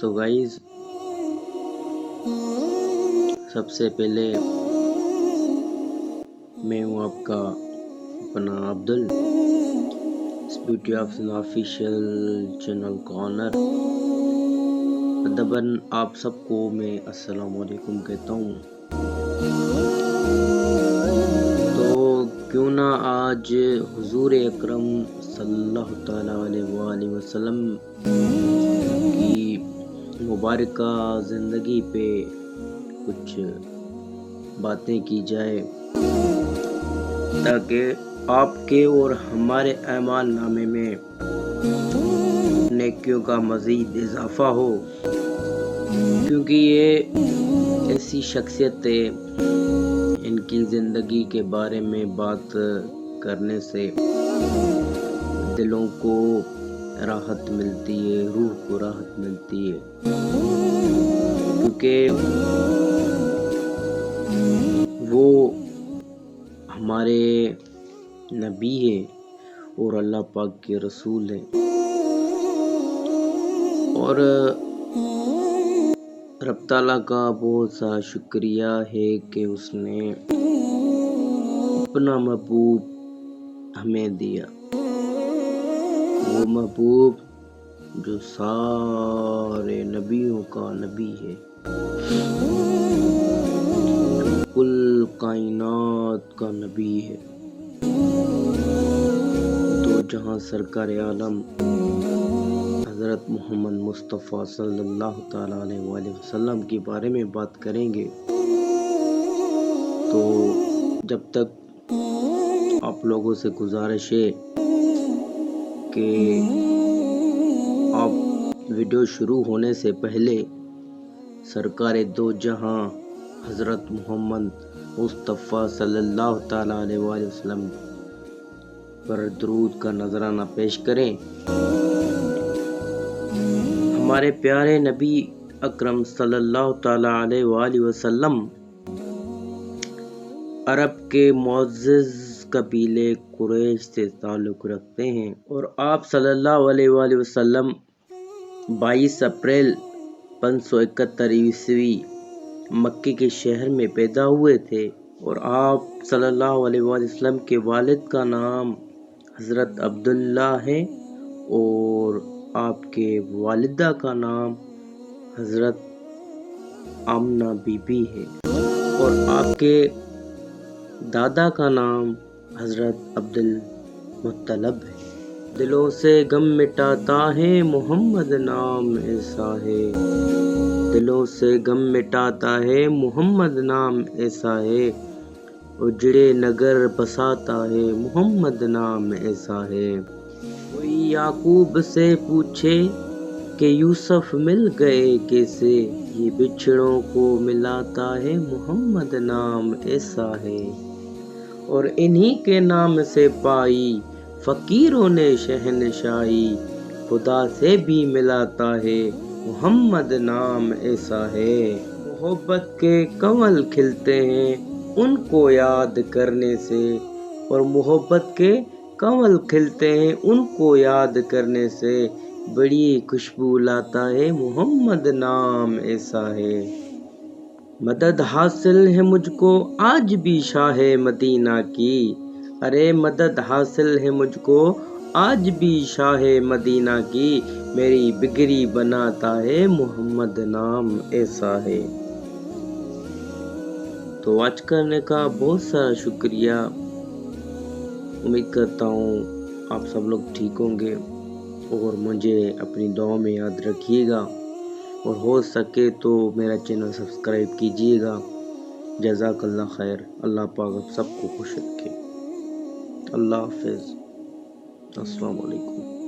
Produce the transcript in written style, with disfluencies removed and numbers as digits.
So guys, सबसे पहले मैं हूँ आपका अपना अब्दुल, इस ब्यूटी ऑफ ऑफिशियल चैनल का ऑनर। अदबन आप सबको मैं अस्सलाम वालेकुम कहता हूँ। तो क्यों ना आज हुजूर अकरम सल्लल्लाहु तआला अलैहि वसल्लम की मुबारका ज़िंदगी पे कुछ बातें की जाए, ताकि आपके और हमारे ऐमाल नामे में नेकियों का मज़ीद इजाफा हो। क्योंकि ये ऐसी शख्सियत है, इनकी ज़िंदगी के बारे में बात करने से दिलों को राहत मिलती है, रूह को राहत मिलती है। क्योंकि वो हमारे नबी है और अल्लाह पाक के रसूल है। और रब ताला का बहुत सा शुक्रिया है कि उसने अपना महबूब हमें दिया, वो महबूब जो सारे नबियों का नबी है, कुल कायनात का नबी है। तो जहाँ सरकार आलम हज़रत मोहम्मद मुस्तफ़ा सल्लल्लाहु तआला अलैहि वसल्लम के बारे में बात करेंगे, तो जब तक आप लोगों से गुजारिश है कि आप वीडियो शुरू होने से पहले सरकार दो जहां हज़रत मोहम्मद मुस्तफ़ा सल्लल्लाहु तआला अलैहि वसल्लम पर दरूद का नजराना पेश करें। हमारे प्यारे नबी अकरम सल्लल्लाहु तआला अलैहि वसल्लम अरब के मुअज़्ज़ज़ कबीले कुरैश से ताल्लुक़ रखते हैं, और आप सल्लल्लाहु अलैहि वसल्लम 22 अप्रैल 571 ईस्वी मक्के के शहर में पैदा हुए थे। और आप सल्लल्लाहु अलैहि वसल्लम के वालिद का नाम हज़रत अब्दुल्ला है और आपके वालिदा का नाम हज़रत आमना बीबी है, और आपके दादा का नाम हज़रत अब्दुल मुत्तलब है। दिलों से गम मिटाता है मोहम्मद नाम ऐसा है, दिलों से गम मिटाता है मोहम्मद नाम ऐसा है, उजड़े नगर बसाता है मोहम्मद नाम ऐसा है। कोई याकूब से पूछे कि यूसुफ मिल गए कैसे, ये बिछड़ों को मिलाता है मोहम्मद नाम ऐसा है। और इन्हीं के नाम से पाई फ़कीरों ने शहनशाही, खुदा से भी मिलाता है मोहम्मद नाम ऐसा है। मोहब्बत के कमल खिलते हैं उनको याद करने से, और मोहब्बत के कमल खिलते हैं उनको याद करने से, बड़ी खुशबू लाता है मोहम्मद नाम ऐसा है। मदद हासिल है मुझको आज भी शाह मदीना की, अरे मदद हासिल है मुझको आज भी शाह मदीना की, मेरी बिगड़ी बनाता है मोहम्मद नाम ऐसा है। तो वाच करने का बहुत सारा शुक्रिया। उम्मीद करता हूँ आप सब लोग ठीक होंगे, और मुझे अपनी दुआ में याद रखिएगा, और हो सके तो मेरा चैनल सब्सक्राइब कीजिएगा। जज़ाकल्लाह खैर। अल्लाह पाक आप सबको खुश रखे। अल्लाह हाफ़िज़। अस्सलाम वालेकुम।